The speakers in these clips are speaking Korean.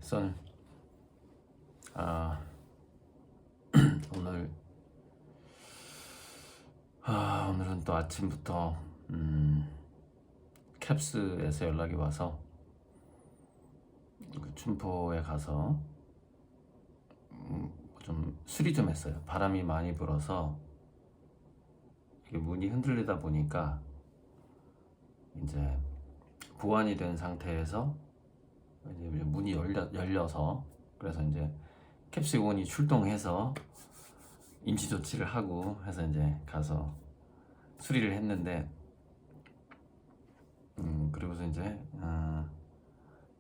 우선 아, 오늘 오늘은 또 아침부터 캡스에서 연락이 와서 그 춘포에 가서 좀 수리 좀 했어요. 바람이 많이 불어서 이게 문이 흔들리다 보니까 이제 보완이 된 상태에서 이제 문이 열려서 그래서 이제 캡스 요원이 출동해서 임시 조치를 하고 해서 이제 가서 수리를 했는데 그리고서 이제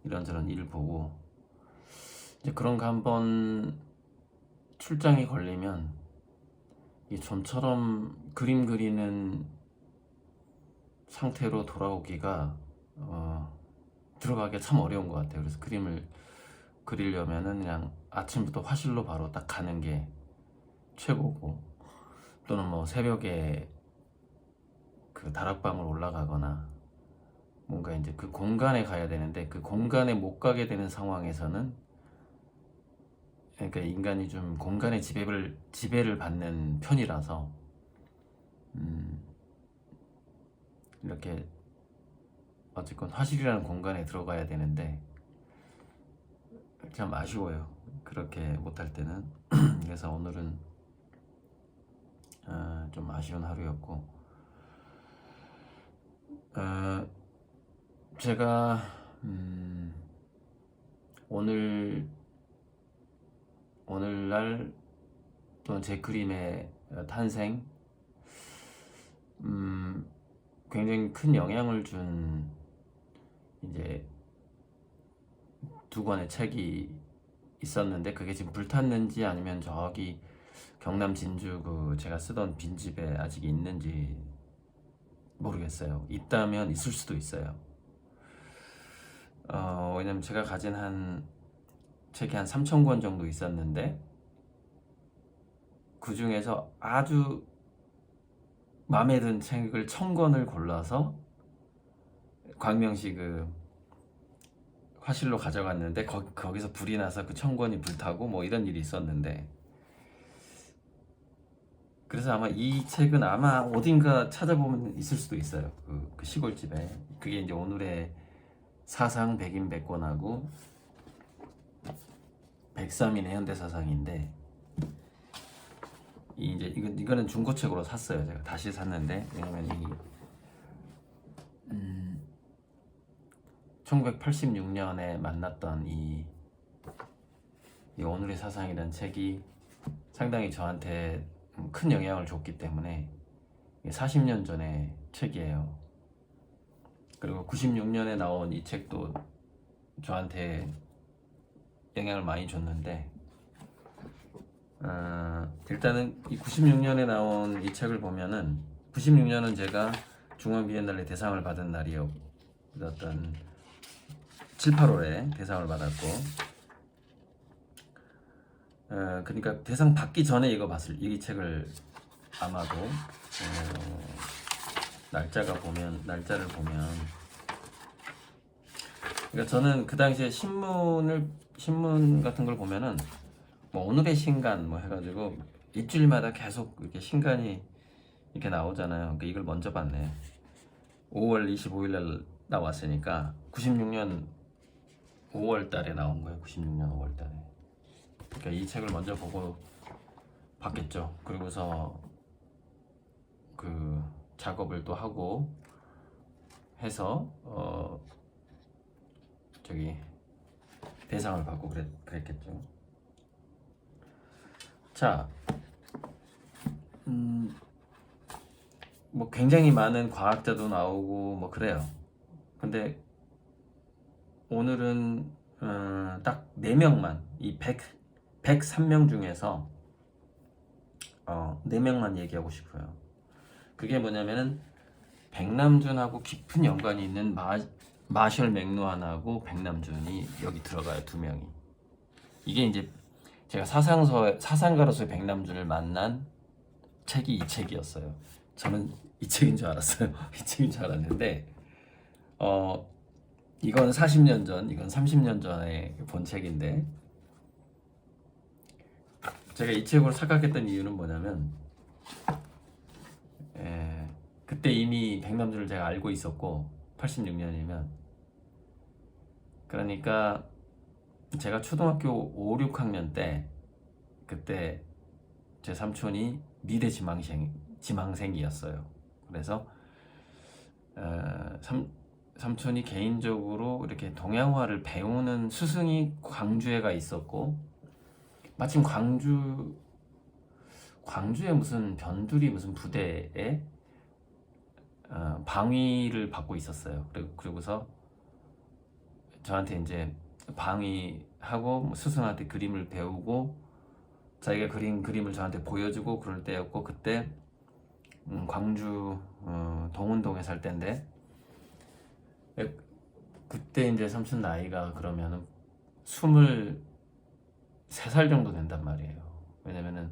이런저런 일을 보고 이제 그런 거 한번 출장이 걸리면 이 좀처럼 그림 그리는 상태로 돌아오기가 들어가기가 참 어려운 것 같아요. 그래서 그림을 그리려면은 그냥 아침부터 화실로 바로 딱 가는 게 최고고, 또는 뭐 새벽에 그 다락방을 올라가거나 뭔가 이제 그 공간에 가야 되는데 그 공간에 못 가게 되는 상황에서는, 그러니까 인간이 좀 공간의 지배를 받는 편이라서 이렇게 어쨌건 화실이라는 공간에 들어가야 되는데 참 아쉬워요, 그렇게 못할 때는. 그래서 오늘은 좀 아쉬운 하루였고, 제가 오늘날 또는 제 그림의 탄생, 굉장히 큰 영향을 준 이제 두 권의 책이 있었는데, 그게 지금 불탔는지 아니면 저기 경남 진주 그 제가 쓰던 빈집에 아직 있는지 모르겠어요. 있다면 있을 수도 있어요. 왜냐면 제가 가진 책이 한 3,000권 정도 있었는데 그 중에서 아주 마음에 든 책을 1,000권을 골라서 광명시 그 화실로 가져갔는데 거기서 불이 나서 그 1,000권이 불타고 뭐 이런 일이 있었는데, 그래서 아마 이 책은 아마 어딘가 찾아보면 있을 수도 있어요. 그 시골집에. 그게 이제 오늘의 사상 백인 백권하고 103인의 현대사상인데, 이거는 중고책으로 샀어요. 제가 다시 샀는데, 왜냐면 1986년에 만났던 이 오늘의 사상이라는 책이 상당히 저한테 큰 영향을 줬기 때문에 40년 전의 책이에요. 그리고 96년에 나온 이 책도 저한테 영향을 많이 줬는데, 일단은 이 96년에 나온 이 책을 보면은, 96년은 제가 중앙비엔날레 대상을 받은 날이었던 7, 8월에 대상을 받았고, 그러니까 대상 받기 전에 이 책을 아마도 날짜를 보면, 그러니까 저는 그 당시에 신문 같은 걸 보면은 뭐 오늘의 신간 뭐 해가지고 일주일마다 계속 이렇게 신간이 이렇게 나오잖아요. 그러니까 이걸 먼저 봤네. 5월 25일 날 나왔으니까 96년 5월 달에 나온 거예요. 96년 5월 달에. 그러니까 이 책을 먼저 보고 봤겠죠. 그리고서 그 작업을 또 하고 해서 저기 대상을 받고 그랬겠죠. 자, 뭐 굉장히 많은 과학자도 나오고 뭐 그래요. 근데 오늘은 딱 4명만, 이 103명 중에서 4명만 얘기하고 싶어요. 그게 뭐냐면은 백남준하고 깊은 연관이 있는 마셜 맥루한하고 백남준이 여기 들어가요. 2명이. 이게 이제 제가 사상가로서의 백남준을 만난 책이 이 책이었어요. 저는 이 책인 줄 알았어요. 이 책인 줄 알았는데 이건 40년 전, 이건 30년 전에 본 책인데 제가 이 책으로 착각했던 이유는 뭐냐면 그때 이미 백남주를 제가 알고 있었고 86년이면 그러니까 제가 초등학교 5, 6학년 때 그때 제 삼촌이 미대 지망생이었어요. 그래서 삼촌이 개인적으로 이렇게 동양화를 배우는 스승이 광주에가 있었고 마침 광주에 무슨 변두리 무슨 부대에 방위를 받고 있었어요. 그리고서 저한테 이제 방위하고 뭐 스승한테 그림을 배우고 자기가 그린 그림을 저한테 보여주고 그럴 때였고 그때 광주 동운동에 살 때인데 그때 이제 삼촌 나이가 그러면은 23살 정도 된단 말이에요. 왜냐면은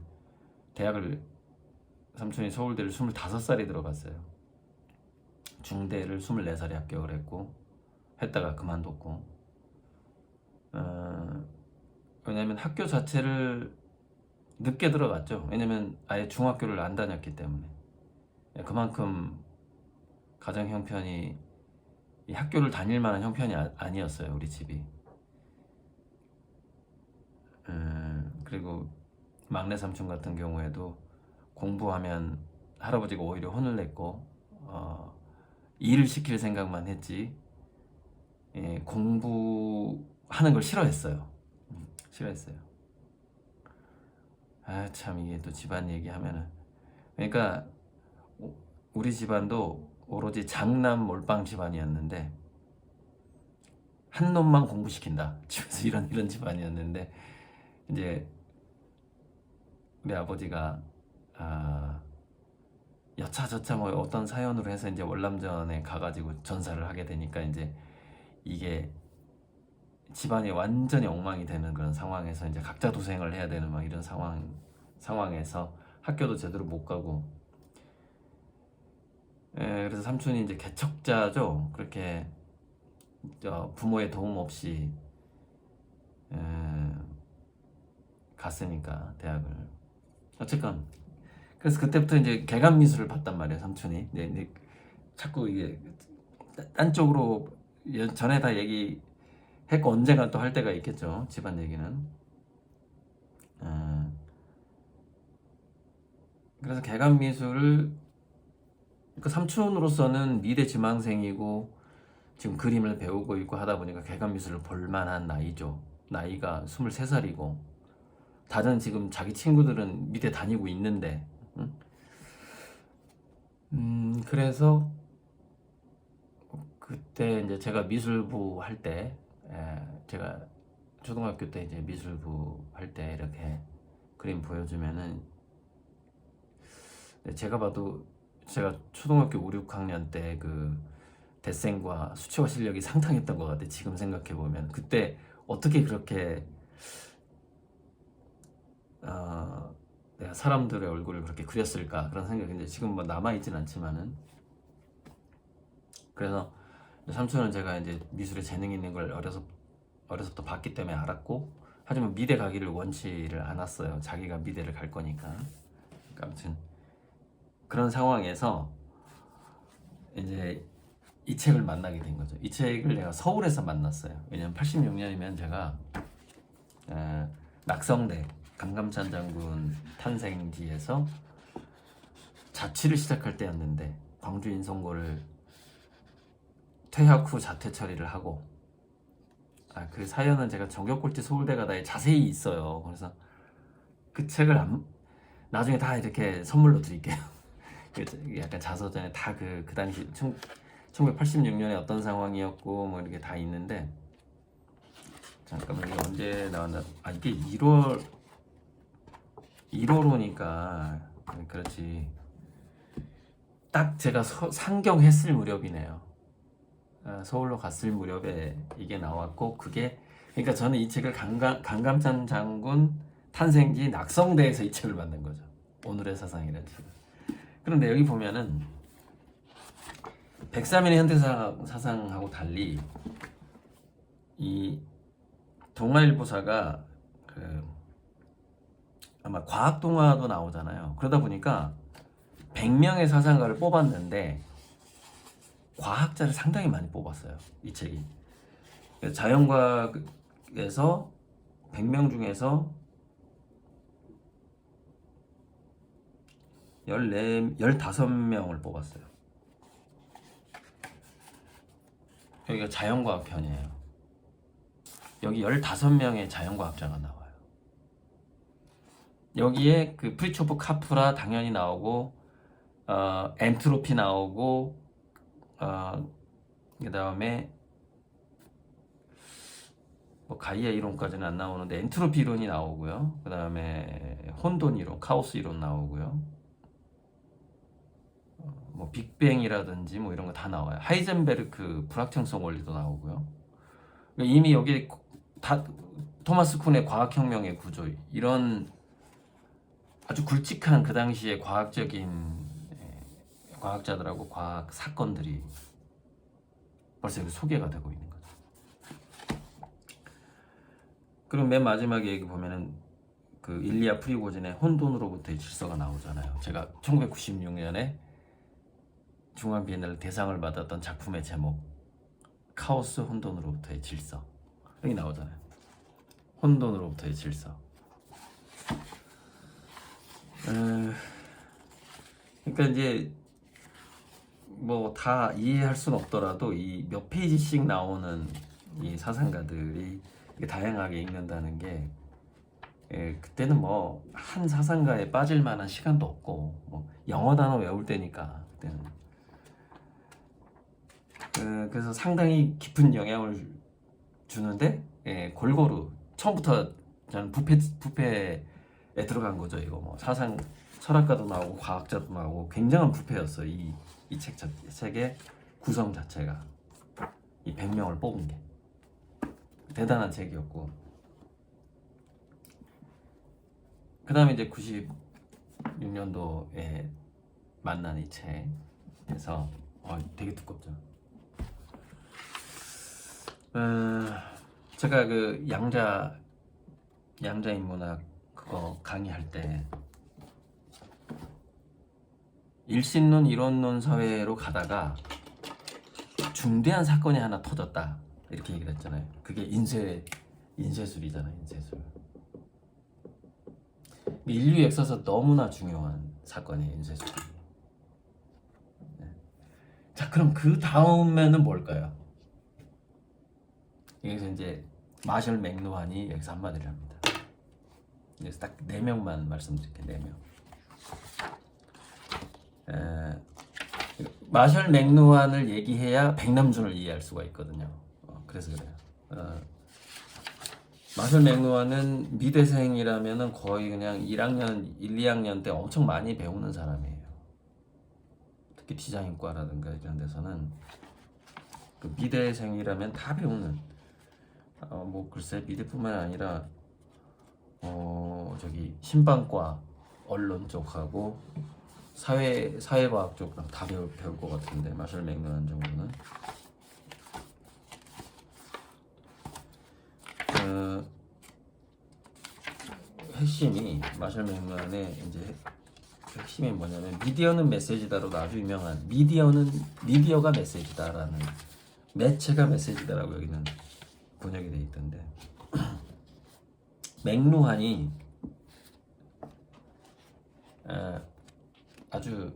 대학을 삼촌이 서울대를 25살에 들어갔어요. 중대를 24살에 합격을 했고 했다가 그만뒀고 왜냐면 학교 자체를 늦게 들어갔죠. 왜냐면 아예 중학교를 안 다녔기 때문에 그만큼 가정 형편이 이 학교를 다닐 만한 형편이 아니었어요. 우리 집이. 그리고 막내 삼촌 같은 경우에도 공부하면 할아버지가 오히려 혼을 냈고 일을 시킬 생각만 했지 공부하는 걸 싫어했어요. 싫어했어요. 아 참 이게 또 집안 얘기하면은 그러니까 우리 집안도 오로지 장남 몰빵 집안이었는데 한 놈만 공부시킨다 집에서 이런 집안이었는데 이제 우리 아버지가 여차저차 뭐 어떤 사연으로 해서 이제 월남전에 가가지고 전사를 하게 되니까 이제 이게 집안이 완전히 엉망이 되는 그런 상황에서 이제 각자 도생을 해야 되는 막 이런 상황에서 학교도 제대로 못 가고 그래서 삼촌이 이제 개척자죠. 그렇게 부모의 도움 없이 갔으니까 대학을 어쨌건 그래서 그때부터 이제 개간 미술을 봤단 말이에요. 삼촌이 자꾸 이게 딴 쪽으로 전에 다 얘기했고 언젠가 또 할 때가 있겠죠. 집안 얘기는 그래서 개간 미술을 그 삼촌으로서는 미대 지망생이고 지금 그림을 배우고 있고 하다 보니까 개간 미술을 볼 만한 나이죠. 나이가 23살이고 다른 지금 자기 친구들은 미대 다니고 있는데 그래서 그때 이제 제가 미술부 할 때 제가 초등학교 때 이제 미술부 할 때 이렇게 그림 보여주면은 제가 봐도 제가 초등학교 5, 6학년 때 그 데생과 수채화 실력이 상당했던 것 같아. 지금 생각해 보면 그때 어떻게 그렇게 내가 사람들의 얼굴을 그렇게 그렸을까 그런 생각이 이제 지금 뭐 남아있진 않지만은 그래서 삼촌은 제가 이제 미술에 재능이 있는 걸 어려서부터 봤기 때문에 알았고 하지만 미대 가기를 원치를 않았어요. 자기가 미대를 갈 거니까. 그러니까 아무튼 그런 상황에서 이제 이 책을 만나게 된 거죠. 이 책을 내가 서울에서 만났어요. 왜냐면 86년이면 제가 낙성대 강감찬 장군 탄생지에서 자취를 시작할 때였는데 광주 인성고를 퇴학 후 자퇴 처리를 하고 그 사연은 제가 정겹골지 서울대가다에 자세히 있어요. 그래서 그 책을 나중에 다 이렇게 선물로 드릴게요. 약간 자서전에 다 그 당시 1986년에 어떤 상황이었고 뭐 이렇게 다 있는데 잠깐만 이게 언제 나왔나? 이게 1월 오니까 그렇지. 딱 제가 상경했을 무렵이네요. 서울로 갔을 무렵에 이게 나왔고 그게 그러니까 저는 이 책을 강감찬 장군 탄생지 낙성대에서 이 책을 만든 거죠. 오늘의 사상이라는 책을. 그런데 여기 보면은 103일의 현대사상하고 달리 이 동아일보사가 그 아마 과학 동화도 나오잖아요. 그러다 보니까 100명의 사상가를 뽑았는데 과학자를 상당히 많이 뽑았어요. 이 책이. 자연과학에서 100명 중에서 15명을 뽑았어요. 여기가 자연과학 편이에요. 여기 15명의 자연과학자가 나와요. 여기에 그 프리초프 카프라 당연히 나오고, 엔트로피 나오고, 그 다음에 뭐 가이아 이론까지는 안 나오는데 엔트로피 이론이 나오고요. 그 다음에 혼돈 이론, 카오스 이론 나오고요. 뭐 빅뱅이라든지 뭐 이런 거 다 나와요. 하이젠베르크 불확정성 원리도 나오고요. 이미 여기 다 토마스 쿤의 과학혁명의 구조 이런 아주 굵직한 그 당시의 과학적인 과학자들하고 과학 사건들이 벌써 여기 소개가 되고 있는 거죠. 그럼 맨 마지막에 여기 보면은 그 일리아 프리고진의 혼돈으로부터의 질서가 나오잖아요. 제가 1996년에 중앙 비엔날레 대상을 받았던 작품의 제목 카오스 혼돈으로부터의 질서 여기 나오잖아요. 혼돈으로부터의 질서. 그러니까 이제 뭐 다 이해할 수는 없더라도 이 몇 페이지씩 나오는 이 사상가들이 다양하게 읽는다는 게 그때는 뭐 한 사상가에 빠질 만한 시간도 없고 뭐 영어 단어 외울 때니까 그때는 그래서 상당히 깊은 영향을 주는데 골고루 처음부터 저는 뷔페에 들어간 거죠. 이거 뭐 사상 철학가도 나오고 과학자도 나오고 굉장한 뷔페였어. 이 책의 구성 자체가 이 100명을 뽑은 게 대단한 책이었고, 그 다음에 이제 96년도에 만난 이 책에서 되게 두껍죠. 제가 그 양자인문학 그거 강의할 때 일신론 이론론 사회로 가다가 중대한 사건이 하나 터졌다 이렇게 얘기를 했잖아요. 그게 인쇄술이잖아요. 인쇄술. 인류 역사에서 너무나 중요한 사건이에요. 인쇄술이. 네. 자, 그럼 그 다음에는 뭘까요? 여기서 이제 마셜 맥루한이 여기서 한마디를 합니다. 그래서 딱 4명만 말씀드릴게요. 4명. 마셜 맥루한을 얘기해야 백남준을 이해할 수가 있거든요. 그래서 그래요. 마셜 맥루한은 미대생이라면은 거의 그냥 1학년, 1, 2학년 때 엄청 많이 배우는 사람이에요. 특히 디자인과라든가 이런 데서는 그 미대생이라면 다 배우는. 뭐 글쎄 미대뿐만 아니라 저기 신방과 언론 쪽하고 사회과학 쪽랑 다 배울 것 같은데 마셜 맥루한 정도는 핵심이 마셜 맥루한의 이제 핵심이 뭐냐면 미디어는 메시지다로도 아주 유명한 미디어가 메시지다라는 매체가 메시지다라고 여기는 번역이 돼 있던데 맥루한이 아주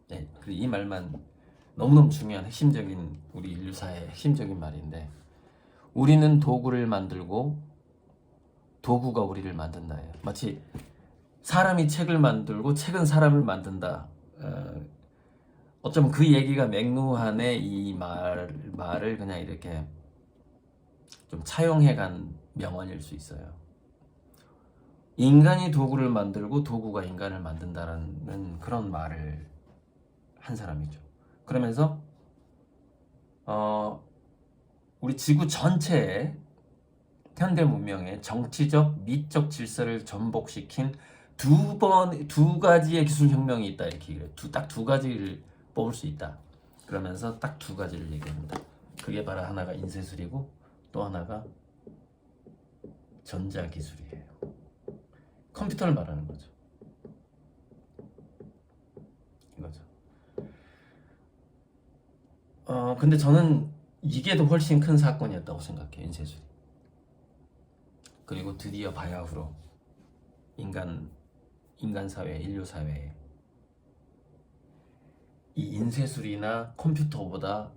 네, 이 말만 너무너무 중요한 핵심적인 우리 인류사의 핵심적인 말인데 우리는 도구를 만들고 도구가 우리를 만든다예요. 마치 사람이 책을 만들고 책은 사람을 만든다. 어쩌면 그 얘기가 맥루한의 이 말을 그냥 이렇게 좀 차용해간 명언일 수 있어요. 인간이 도구를 만들고 도구가 인간을 만든다라는 그런 말을 한 사람이죠. 그러면서 우리 지구 전체의 현대 문명의 정치적, 미적 질서를 전복시킨 두 가지의 기술 혁명이 있다 이렇게 얘기해요. 딱 두 가지를 뽑을 수 있다. 그러면서 딱 두 가지를 얘기합니다. 그게 바로 하나가 인쇄술이고 또 하나가 전자기술이에요. 컴퓨터를 말하는 거죠. 이거죠. 근데 저는 이게 더 훨씬 큰 사건이었다고 생각해요. 인쇄술이. 그리고 드디어 바야흐로 인간 사회, 인류 사회에 이 인쇄술이나 컴퓨터보다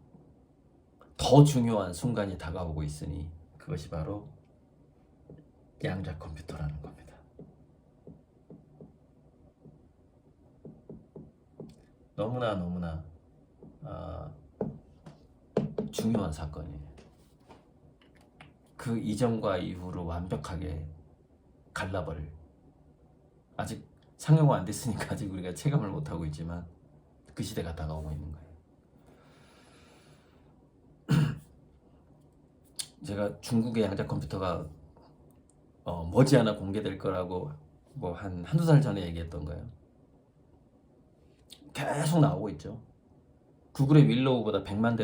더 중요한 순간이 다가오고 있으니 그것이 바로 양자 컴퓨터라는 겁니다. 너무나 중요한 사건이에요. 그 이전과 이후로 완벽하게 갈라버릴, 아직 상용화 안 됐으니까 아직 우리가 체감을 못하고 있지만 그 시대가 다가오고 있는 거예요. 제가 중국의 양자 컴퓨터가 머지않아 공개될 거라고 뭐 한두 달 전에 얘기했던 거예요. 계속 나오고 있죠. 구글의 윌로우보다 100만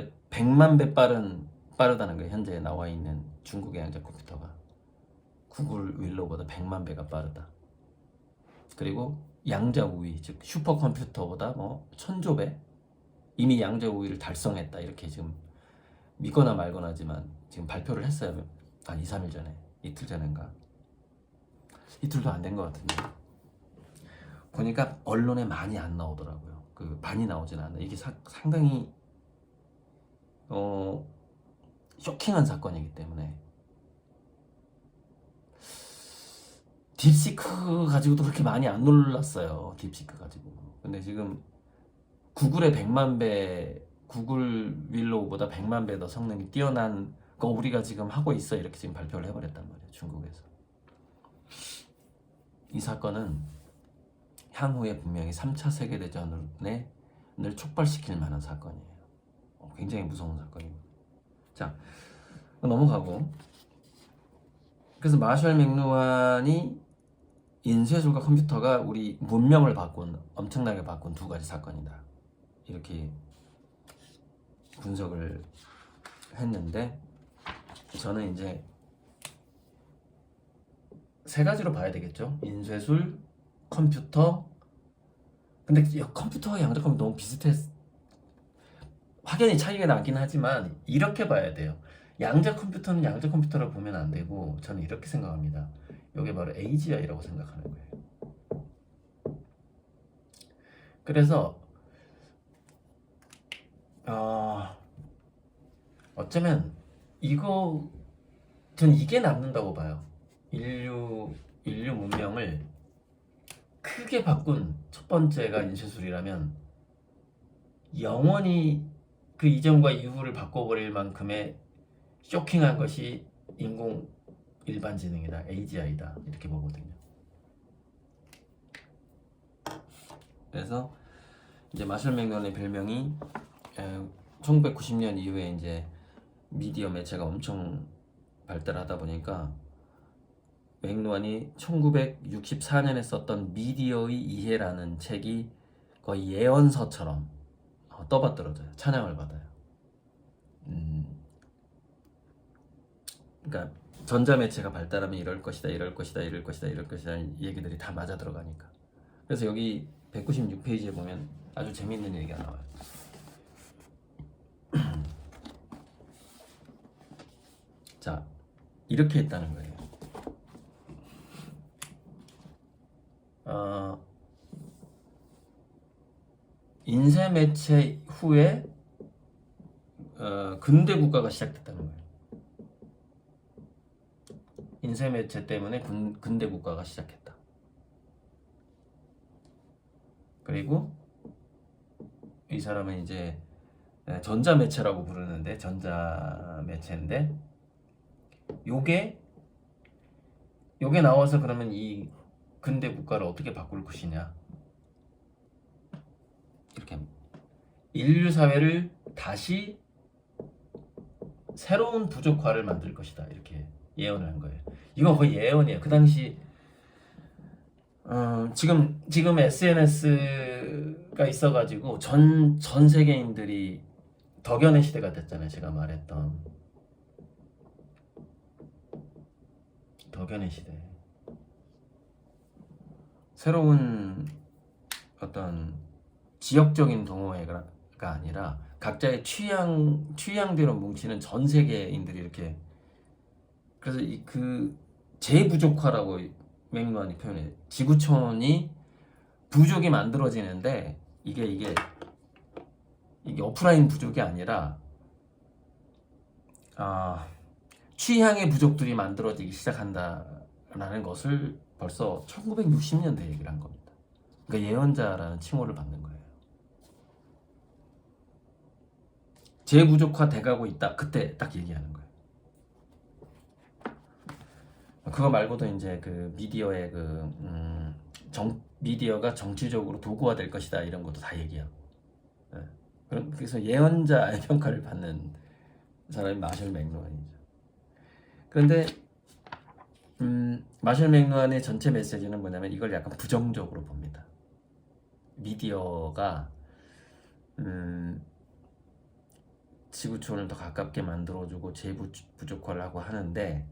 배 빠르다는 거예요. 현재 나와 있는 중국의 양자 컴퓨터가 구글 윌로우보다 100만 배가 빠르다. 그리고 양자 우위, 즉 슈퍼컴퓨터보다 뭐 1000조 배 이미 양자 우위를 달성했다. 이렇게 지금 믿거나 말거나지만 지금 발표를 했어요. 한 2, 3일 전에, 이틀 전인가. 이틀도 안 된 것 같은데 보니까 언론에 많이 안 나오더라고요. 많이 나오진 않아요. 이게 상당히 쇼킹한 사건이기 때문에. 딥시크 가지고도 그렇게 많이 안 놀랐어요. 딥시크 가지고. 근데 지금 구글의 100만 배, 구글 윌로우보다 100만 배 더 성능이 뛰어난 거 우리가 지금 하고 있어. 이렇게 지금 발표를 해버렸단 말이에요. 중국에서. 이 사건은 향후에 분명히 3차 세계대전을 촉발시킬 만한 사건이에요. 굉장히 무서운 사건입니다. 자, 넘어가고. 그래서 마셜 맥루한이 인쇄술과 컴퓨터가 우리 문명을 엄청나게 바꾼 두 가지 사건이다. 이렇게 분석을 했는데 저는 이제 세 가지로 봐야 되겠죠. 인쇄술, 컴퓨터. 근데 컴퓨터와 양자 컴퓨터 너무 확연히 차이가 나긴 하지만 이렇게 봐야 돼요. 양자 컴퓨터는 양자 컴퓨터로 보면 안 되고 저는 이렇게 생각합니다. 이게 바로 AGI라고 생각하는 거예요. 그래서 어쩌면 전 이게 남는다고 봐요. 인류 문명을 크게 바꾼 첫 번째가 인쇄술이라면 영원히 그 이전과 이후를 바꿔버릴 만큼의 쇼킹한 것이 인공 일반지능이다, AGI다 이렇게 보거든요. 그래서 이제 마셜 맥루한의 별명이 1990년 이후에 이제 미디어 매체가 엄청 발달하다 보니까 맥루한이 1964년에 썼던 미디어의 이해라는 책이 거의 예언서처럼 떠받들어져요. 찬양을 받아요. 그러니까 전자매체가 발달하면 이럴 것이다 얘기들이 다 맞아 들어가니까. 그래서 여기 196페이지에 보면 아주 재밌는 얘기가 나와요. 자, 이렇게 했다는 거예요. 인쇄매체 후에 근대 국가가 시작됐다는 거예요. 인쇄매체 때문에 근대 국가가 시작했다. 그리고 이 사람은 이제 전자매체라고 부르는데 전자매체인데 요게 나와서 그러면 이 근대 국가를 어떻게 바꿀 것이냐, 이렇게 인류 사회를 다시 새로운 부족화를 만들 것이다 이렇게 예언을 한 거예요. 이건 거의 예언이에요. 그 당시 지금 SNS가 있어가지고 전 세계인들이 덕연의 시대가 됐잖아요. 제가 말했던 덕연의 시대. 새로운 어떤 지역적인 동호회가 아니라 각자의 취향대로 뭉치는 전 세계인들이 이렇게, 그래서 그 재부족화라고 맥루안이 표현해. 지구촌이 부족이 만들어지는데 이게 오프라인 부족이 아니라 취향의 부족들이 만들어지기 시작한다라는 것을 벌써 1960년대 얘기를 한 겁니다. 그러니까 예언자라는 칭호를 받는 거예요. 재부족화 돼가고 있다. 그때 딱 얘기하는 거예요. 그거 말고도 이제 그 미디어의 미디어가 정치적으로 도구화 될 것이다 이런 것도 다 얘기하고. 그래서 예언자의 평가를 받는 사람이 마셜 맥루안이죠. 그런데 마셜 맥루안의 전체 메시지는 뭐냐면 이걸 약간 부정적으로 봅니다. 미디어가 지구촌을 더 가깝게 만들어주고 재부족화를 하고 하는데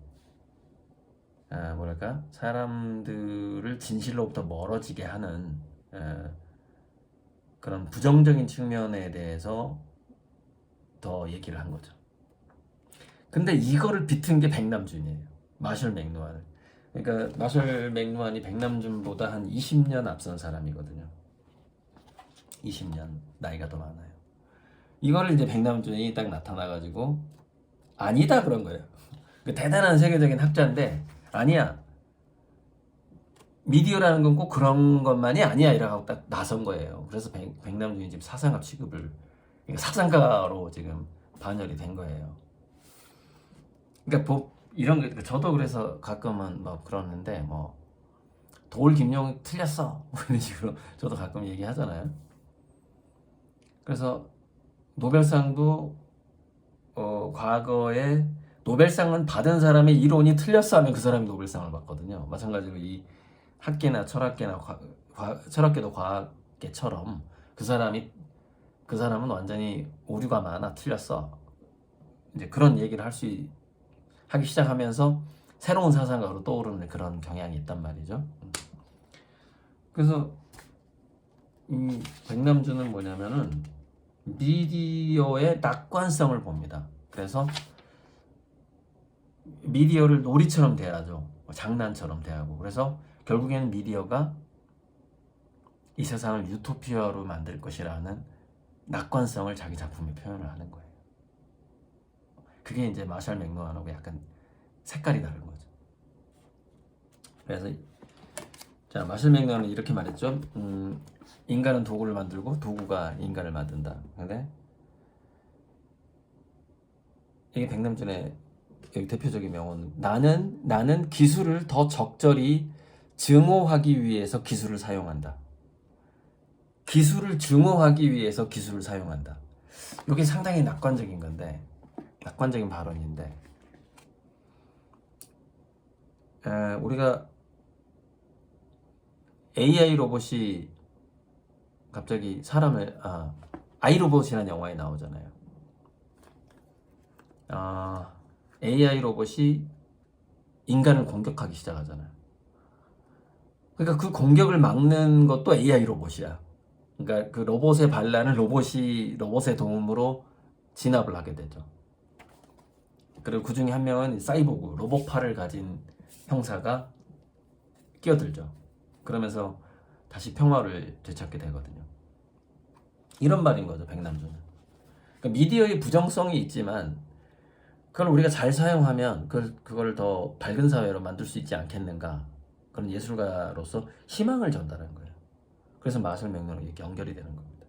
뭐랄까 사람들을 진실로부터 멀어지게 하는 그런 부정적인 측면에 대해서 더 얘기를 한 거죠. 근데 이거를 비튼 게 백남준이에요. 마셜 맥루안을. 그러니까 마셜 맥루안이 백남준보다 한 20년 앞선 사람이거든요. 20년 나이가 더 많아요. 이거를 이제 백남준이 딱 나타나가지고 아니다 그런 거예요. 대단한 세계적인 학자인데 아니야. 미디어라는 건 꼭 그런 것만이 아니야 이라고 딱 나선 거예요. 그래서 백남준이 지금 사상가 취급을, 그러니까 사상가로 지금 반열이 된 거예요. 그러니까 이런 게 저도 그래서 가끔은 뭐 그러는데 뭐 도올 김용 틀렸어 뭐 이런 식으로 저도 가끔 얘기하잖아요. 그래서 노벨상도 과거에 노벨상은 받은 사람의 이론이 틀렸어 하면 그 사람이 노벨상을 받거든요. 마찬가지로 이 학계나 철학계나 철학계도 과학계처럼 그 사람은 완전히 오류가 많아 틀렸어. 이제 그런 얘기를 하기 시작하면서 새로운 사상가로 떠오르는 그런 경향이 있단 말이죠. 그래서 이 백남준은 뭐냐면은 미디어의 낙관성을 봅니다. 그래서 미디어를 놀이처럼 대하죠. 장난처럼 대하고. 그래서 결국에는 미디어가 이 세상을 유토피아로 만들 것이라는 낙관성을 자기 작품에 표현을 하는 거예요. 그게 이제 마셜 맥루안하고 약간 색깔이 다른 거죠. 그래서 자, 마셜 맥루안은 이렇게 말했죠. 인간은 도구를 만들고 도구가 인간을 만든다. 근데 이게 백남준의 대표적인 명언. 나는 기술을 더 적절히 증오하기 위해서 기술을 사용한다. 기술을 증오하기 위해서 기술을 사용한다. 이게 상당히 낙관적인 건데, 낙관적인 발언인데, 우리가 AI 로봇이 갑자기 아이로봇이라는 영화에 나오잖아요. AI 로봇이 인간을 공격하기 시작하잖아요. 그러니까 그 공격을 막는 것도 AI 로봇이야. 그러니까 그 로봇의 반란을 로봇의 도움으로 진압을 하게 되죠. 그리고 그 중에 한 명은 사이보그, 로봇팔을 가진 형사가 끼어들죠. 그러면서 다시 평화를 되찾게 되거든요. 이런 말인 거죠, 백남준은. 그러니까 미디어의 부정성이 있지만 그걸 우리가 잘 사용하면 그걸 더 밝은 사회로 만들 수 있지 않겠는가. 그런 예술가로서 희망을 전달하는 거예요. 그래서 마셜 맥루안이 이렇게 연결이 되는 겁니다.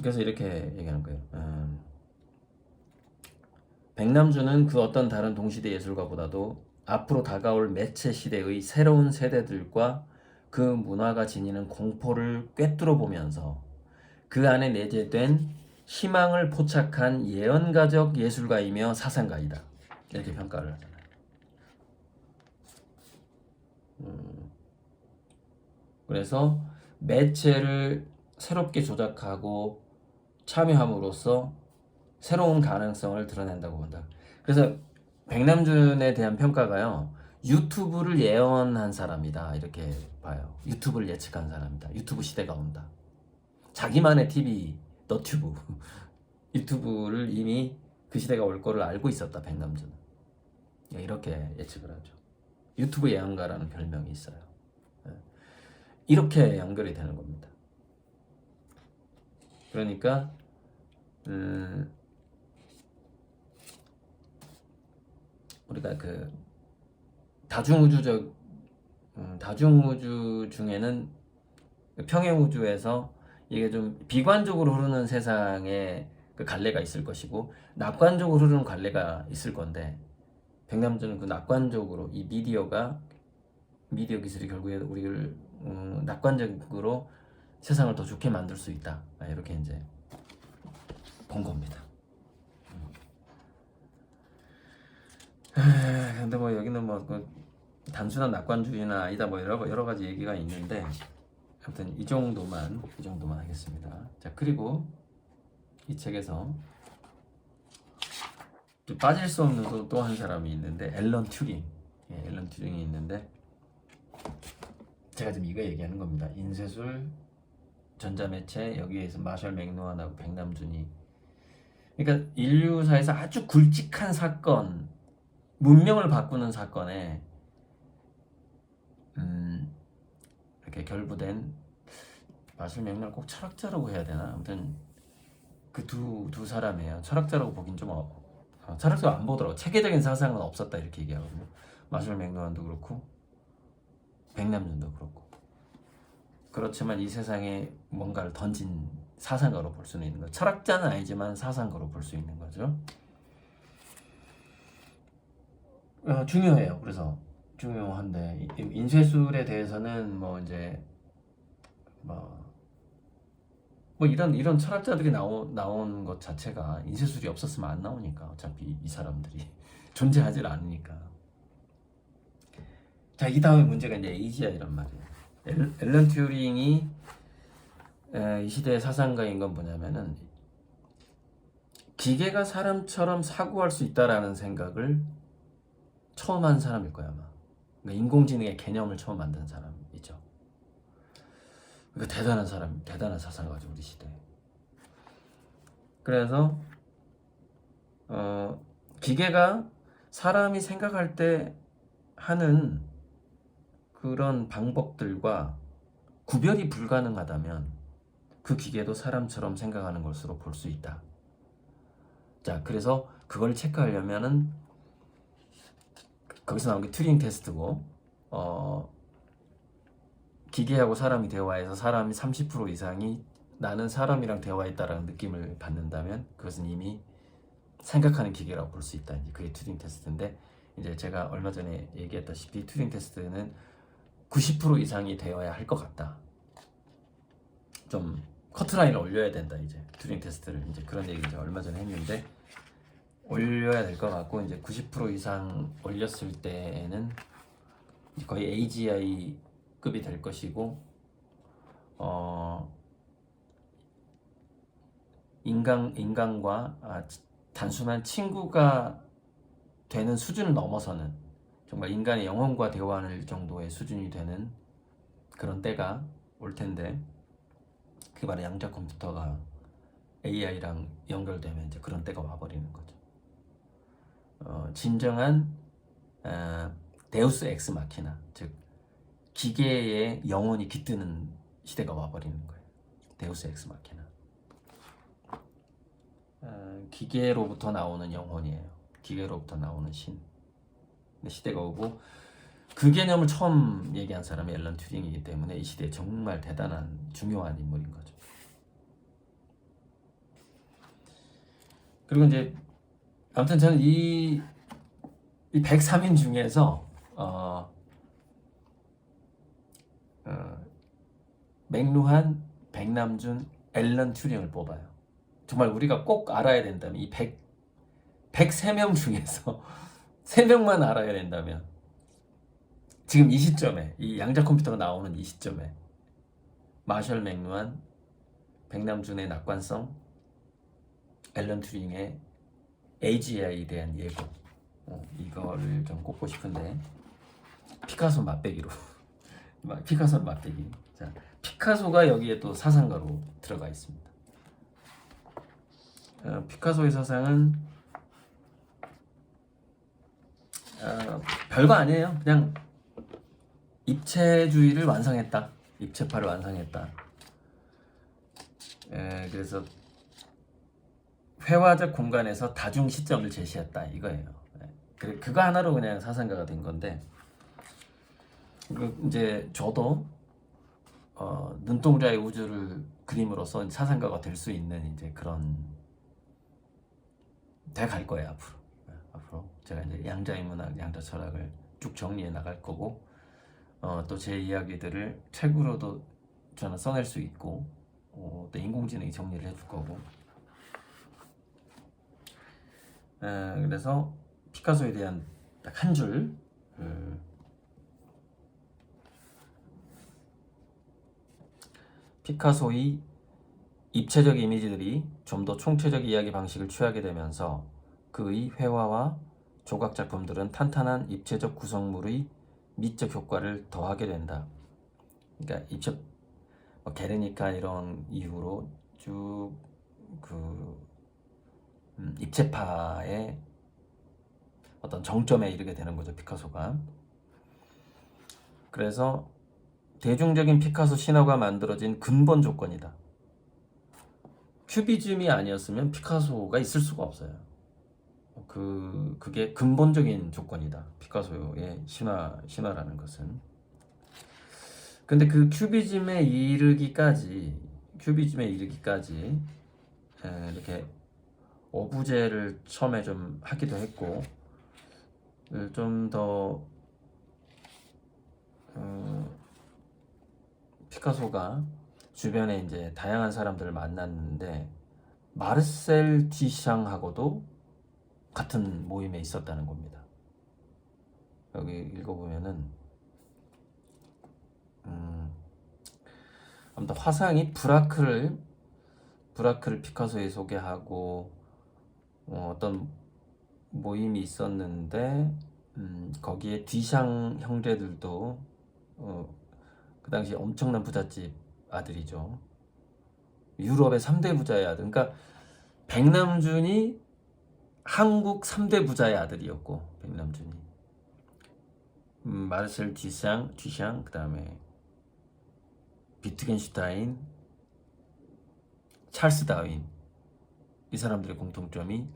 그래서 이렇게 얘기하는 거예요. 백남준은 그 어떤 다른 동시대 예술가보다도 앞으로 다가올 매체 시대의 새로운 세대들과 그 문화가 지니는 공포를 꿰뚫어 보면서 그 안에 내재된 희망을 포착한 예언가적 예술가이며 사상가이다. 이렇게 평가를 하잖아요. 그래서 매체를 새롭게 조작하고 참여함으로써 새로운 가능성을 드러낸다고 본다. 그래서 백남준에 대한 평가가요, 유튜브를 예언한 사람이다 이렇게 봐요. 유튜브를 예측한 사람이다. 유튜브 시대가 온다. 자기만의 TV, 너튜브 유튜브를 이미 그 시대가 올 거를 알고 있었다, 백남준은. 이렇게 예측을 하죠. 유튜브 예언가라는 별명이 있어요. 이렇게 연결이 되는 겁니다. 그러니까 우리가 그 다중우주 중에는 평행우주에서 이게 좀 비관적으로 흐르는 세상에 그 갈래가 있을 것이고 낙관적으로 흐르는 갈래가 있을 건데, 백남준은 그 낙관적으로, 이 미디어 기술이 결국에 우리를 낙관적으로 세상을 더 좋게 만들 수 있다, 이렇게 이제 본 겁니다. 근데 뭐 여기는 뭐 단순한 낙관주의나 아니다 뭐 여러 가지 얘기가 있는데, 아무튼 이 정도만 하겠습니다. 자, 그리고 이 책에서 빠질 수 없는 또 한 사람이 있는데, 앨런 튜링. 앨런 튜링이 있는데, 제가 지금 이거 얘기하는 겁니다. 인쇄술, 전자매체, 여기에서 마셜 맥루한하고 백남준이, 그러니까 인류사에서 아주 굵직한 사건, 문명을 바꾸는 사건에 이렇게 결부된, 마셜 맥루한 꼭 철학자라고 해야 되나? 아무튼 그 두 사람이에요. 철학자라고 보긴 좀 철학자 안 보더라고. 체계적인 사상은 없었다 이렇게 얘기하거든요. 마셜 맥루한도 그렇고 백남준도 그렇고. 그렇지만 이 세상에 뭔가를 던진 사상가로 볼 수는 있는 거죠. 철학자는 아니지만 사상가로 볼 수 있는 거죠. 중요해요. 그래서 중요한데, 인쇄술에 대해서는 뭐 이제 뭐 이런 철학자들이 나온 것 자체가, 인쇄술이 없었으면 안 나오니까, 어차피 이 사람들이 존재하질 않으니까. 자, 이 다음에 문제가 이제 에이지야 이란 말이에요. 앨런 튜링이 이 시대의 사상가인 건 뭐냐면은, 기계가 사람처럼 사고할 수 있다라는 생각을 처음 한 사람일 거야 아마. 그러니까 인공지능의 개념을 처음 만든 사람이죠. 그러니까 대단한 사람, 대단한 사상가죠 우리 시대. 그래서 기계가 사람이 생각할 때 하는 그런 방법들과 구별이 불가능하다면 그 기계도 사람처럼 생각하는 것으로 볼 수 있다. 자, 그래서 그걸 체크하려면은 거기서 나온 게 튜링 테스트고, 기계하고 사람이 대화해서 사람이 30% 이상이 나는 사람이랑 대화했다라는 느낌을 받는다면 그것은 이미 생각하는 기계라고 볼 수 있다. 그게 튜링 테스트인데, 이제 제가 얼마 전에 얘기했다시피 튜링 테스트는 90% 이상이 되어야 할 것 같다. 좀 커트라인을 올려야 된다. 이제 튜링 테스트를, 이제 그런 얘기 이제 얼마 전에 했는데, 올려야 될 것 같고, 이제 90% 이상 올렸을 때에는 거의 AGI급이 될 것이고, 인간과 단순한 친구가 되는 수준을 넘어서는, 정말 인간의 영혼과 대화하는 정도의 수준이 되는 그런 때가 올 텐데, 그게 바로 양자 컴퓨터가 AI랑 연결되면 이제 그런 때가 와버리는 거죠. 진정한 데우스 엑스 마키나, 즉 기계의 영혼이 깃드는 시대가 와버리는 거예요. 데우스 엑스 마키나. 기계로부터 나오는 영혼이에요. 기계로부터 나오는 신. 시대가 오고, 그 개념을 처음 얘기한 사람이 앨런 튜링이기 때문에 이 시대에 정말 대단한 중요한 인물인 거죠. 그리고 이제 아무튼 저는 이 103인 중에서 맥루한, 백남준, 앨런 튜링을 뽑아요. 정말 우리가 꼭 알아야 된다면, 이 103명 중에서 3명만 알아야 된다면, 지금 이 시점에, 이 양자 컴퓨터가 나오는 이 시점에 마셜 맥루한, 백남준의 낙관성, 앨런 튜링의 AGI에 대한 예고, 이거를 좀 꼽고 싶은데, 피카소 맛배기로 피카소 맛배기. 자, 피카소가 여기에 또 사상가로 들어가 있습니다. 피카소의 사상은 별거 아니에요. 그냥 입체주의를 완성했다. 입체파를 완성했다. 그래서 회화적 공간에서 다중 시점을 제시했다 이거예요. 그거 하나로 그냥 사상가가 된 건데, 이제 저도 눈동자의 우주를 그림으로써 사상가가 될 수 있는 이제 그런 돼 갈 거예요 앞으로. 앞으로 제가 이제 양자인문학, 양자철학을 쭉 정리해 나갈 거고, 또 제 이야기들을 책으로도 저는 써낼 수 있고, 또 인공지능이 정리를 해줄 거고. 그래서 피카소에 대한 딱 한 줄. 피카소의 입체적 이미지들이 좀 더 총체적 이야기 방식을 취하게 되면서 그의 회화와 조각 작품들은 탄탄한 입체적 구성물의 미적 효과를 더하게 된다. 그러니까 게르니카 이런 이후로 쭉 입체파의 어떤 정점에 이르게 되는 거죠, 피카소가. 그래서 대중적인 피카소 신화가 만들어진 근본 조건이다. 큐비즘이 아니었으면 피카소가 있을 수가 없어요. 그게 근본적인 조건이다. 피카소의 신화라는 것은. 근데 그 큐비즘에 이르기까지 이렇게 어부제를 처음에 좀 하기도 했고, 좀 더 피카소가 주변에 이제 다양한 사람들을 만났는데, 마르셀 듀샹하고도 같은 모임에 있었다는 겁니다. 여기 읽어보면은 아무튼 화상이 브라크를 피카소에 소개하고, 어떤 모임이 있었는데, 거기에 듀샹 형제들도 그 당시 엄청난 부잣집 아들이죠. 유럽의 3대 부자의 아들. 그러니까 백남준이 한국 3대 부자의 아들이었고, 백남준이 마르셀 듀샹, 그 다음에 비트겐슈타인, 찰스 다윈, 이 사람들의 공통점이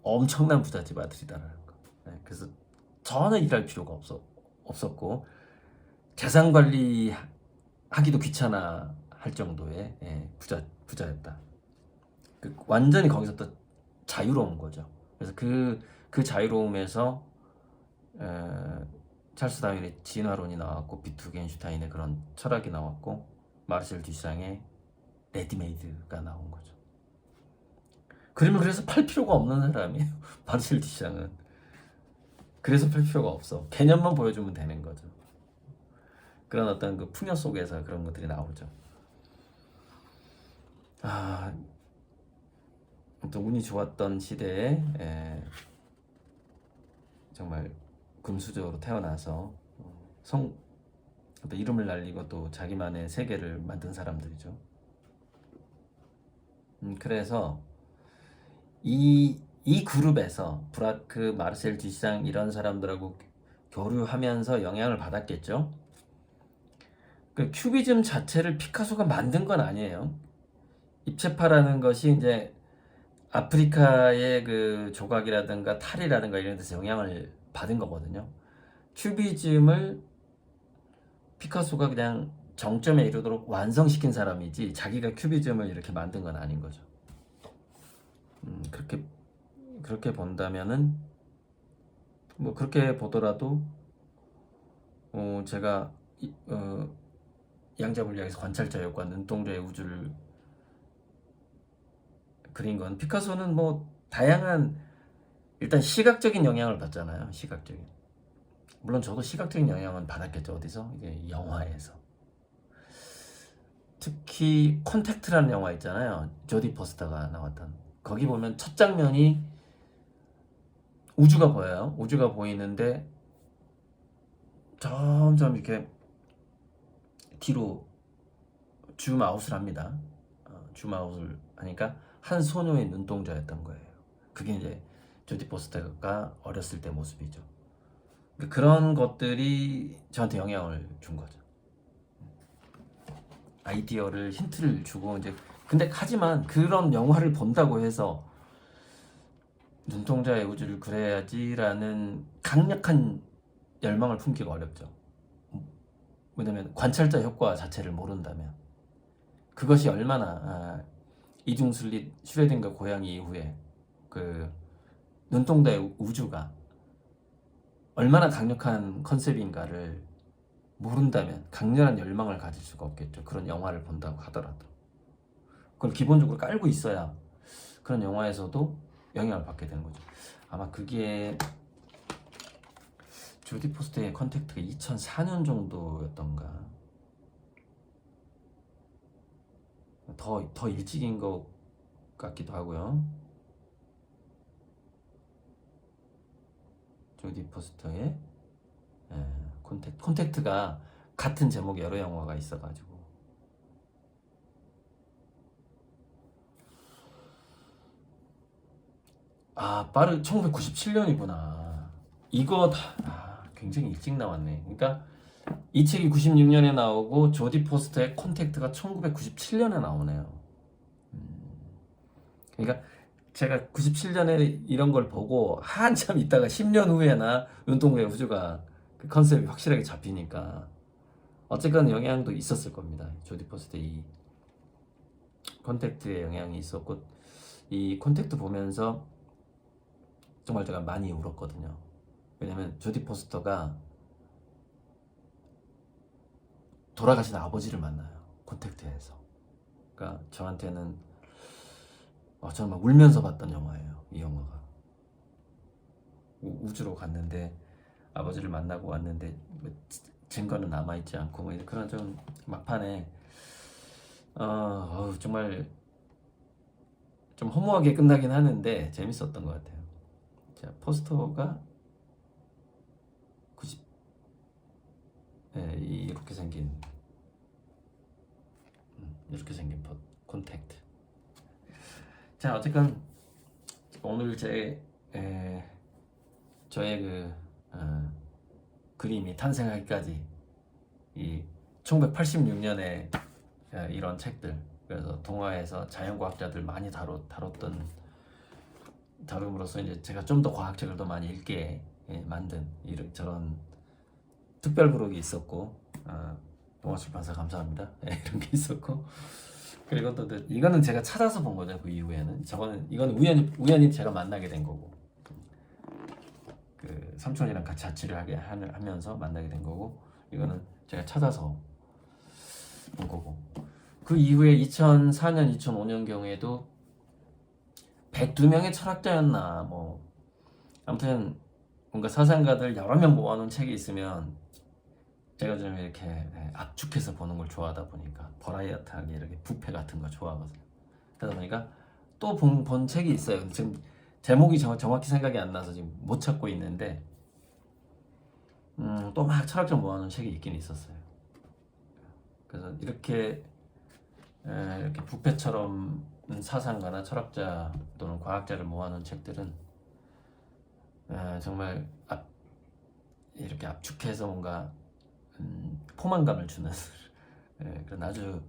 엄청난 부잣집 아들이다라는 거. 그래서 전혀 일할 필요가 없었고, 재산 관리하기도 귀찮아 할 정도의 부자였다. 완전히 거기서 또 자유로운 거죠. 그래서 그 자유로움에서 찰스 다윈의 진화론이 나왔고, 비트겐슈타인의 그런 철학이 나왔고, 마르셀 듀샹의 레디메이드가 나온 거죠. 그림을 그래서 팔 필요가 없는 사람이에요. 마르셀 듀샹은. 그래서 팔 필요가 없어. 개념만 보여주면 되는 거죠. 그런 어떤 그 풍요 속에서 그런 것들이 나오죠. 또 운이 좋았던 시대에 정말 금수저로 태어나서 또 이름을 날리고 또 자기만의 세계를 만든 사람들이죠. 그래서 이 그룹에서 브라크, 마르셀 듀샹 이런 사람들하고 교류하면서 영향을 받았겠죠. 그 큐비즘 자체를 피카소가 만든 건 아니에요. 입체파라는 것이 이제 아프리카의 그 조각이라든가 탈이라든가 이런 데서 영향을 받은 거거든요. 큐비즘을 피카소가 그냥 정점에 이르도록 완성시킨 사람이지, 자기가 큐비즘을 이렇게 만든 건 아닌 거죠. 그렇게 본다면은, 뭐 그렇게 보더라도 제가 양자물리학에서 관찰자 역과 눈동자의 우주를 그린 건, 피카소는 뭐 다양한 일단 시각적인 영향을 받잖아요. 시각적인. 물론 저도 시각적인 영향은 받았겠죠. 어디서? 이게 영화에서. 특히 콘택트라는 영화 있잖아요. 조디 포스터가 나왔던. 거기 보면 첫 장면이 우주가 보여요. 우주가 보이는데 점점 이렇게 뒤로 줌아웃을 합니다. 줌아웃을 하니까 한 소녀의 눈동자였던 거예요. 그게 이제 조디 포스터가 어렸을 때 모습이죠. 그런 것들이 저한테 영향을 준 거죠. 아이디어를 힌트를 주고 이제 근데 하지만 그런 영화를 본다고 해서 눈동자의 우주를 그려야지라는 강력한 열망을 품기가 어렵죠. 왜냐면 관찰자 효과 자체를 모른다면 그것이 얼마나 이중슬릿 슈레딩거 고양이 이후에 그 눈동자의 우주가 얼마나 강력한 컨셉인가를 모른다면 강렬한 열망을 가질 수가 없겠죠. 그런 영화를 본다고 하더라도 그걸 기본적으로 깔고 있어야 그런 영화에서도 영향을 받게 되는 거죠. 아마 그게 조디 포스터의 컨택트가 2004년 정도였던가 더 일찍인 것 같기도 하고요. 조디 포스터의 콘택트가 같은 제목의 여러 영화가 있어가지고 빠르 1997년이구나. 이거 굉장히 일찍 나왔네. 그러니까 이 책이 96년에 나오고 조디 포스터의 콘택트가 1997년에 나오네요. 그러니까 제가 97년에 이런 걸 보고 한참 있다가 10년 후에나 눈동자의 우주가 그 컨셉이 확실하게 잡히니까 어쨌건 영향도 있었을 겁니다. 조디 포스터 이 콘택트에 영향이 있었고 이 콘택트 보면서 정말 제가 많이 울었거든요. 왜냐면 조디 포스터가 돌아가신 아버지를 만나요. 콘택트에서. 그러니까 저한테는 저는 막 울면서 봤던 영화예요. 이 영화가. 우주로 갔는데 아버지를 만나고 왔는데 뭐 증거는 남아있지 않고 뭐 그런 좀 막판에 정말 좀 허무하게 끝나긴 하는데 재밌었던 것 같아요. 자, 포스터가 90 이렇게 생긴 콘택트. 자, 어쨌건 오늘 저의 그림이 탄생하기까지 이 1986년에 이런 책들, 그래서 동화에서 자연과학자들 많이 다룸으로써 이제 제가 좀 더 과학책을 더 많이 읽게 만든 저런 특별 부록이 있었고, 동화출판사 감사합니다. 이런 게 있었고, 그리고 또 이거는 제가 찾아서 본 거죠. 그 이후에는 이거는 우연히 제가 만나게 된 거고, 그 삼촌이랑 같이 자취를 하면서 만나게 된 거고, 이거는 제가 찾아서 본 거고. 그 이후에 2004년, 2005년 경우에도 102명의 철학자였나 뭐 아무튼 뭔가 사상가들 여러 명 모아놓은 책이 있으면 제가 좀 이렇게 압축해서 보는 걸 좋아하다 보니까 버라이어티하게 이렇게 뷔페 같은 거 좋아하거든요. 그러다 보니까 또 본 책이 있어요. 지금 제목이 정확히 생각이 안 나서 지금 못 찾고 있는데 또 막 철학자 모아놓은 책이 있긴 있었어요. 그래서 이렇게 뷔페처럼 사상가나 철학자 또는 과학자를 모아놓은 책들은 정말 이렇게 압축해서 뭔가 포만감을 주는 그런 아주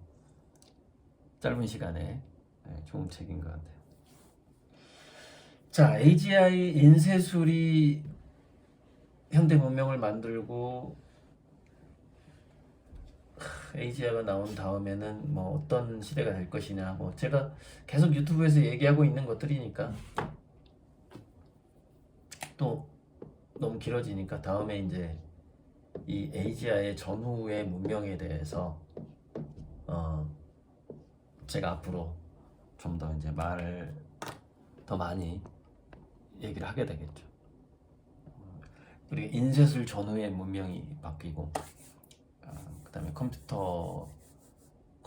짧은 시간에 좋은 책인 것 같아요. 자, AGI 인쇄술이 현대 문명을 만들고 AGI가 나온 다음에는 뭐 어떤 시대가 될 것이냐, 뭐 제가 계속 유튜브에서 얘기하고 있는 것들이니까 또 너무 길어지니까 다음에 이제 이 AGI의 전후의 문명에 대해서 제가 앞으로 좀 더 이제 말을 더 많이 얘기를 하게 되겠죠. 그리고 인쇄술 전후의 문명이 바뀌고, 그다음에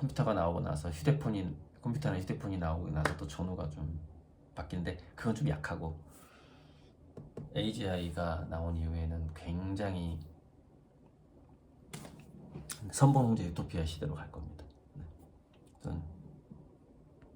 컴퓨터가 나오고 나서 컴퓨터나 휴대폰이 나오고 나서 또 전후가 좀 바뀌는데 그건 좀 약하고 AGI가 나온 이후에는 굉장히 선봉 홍제 유토피아 시대로 갈 겁니다. 네.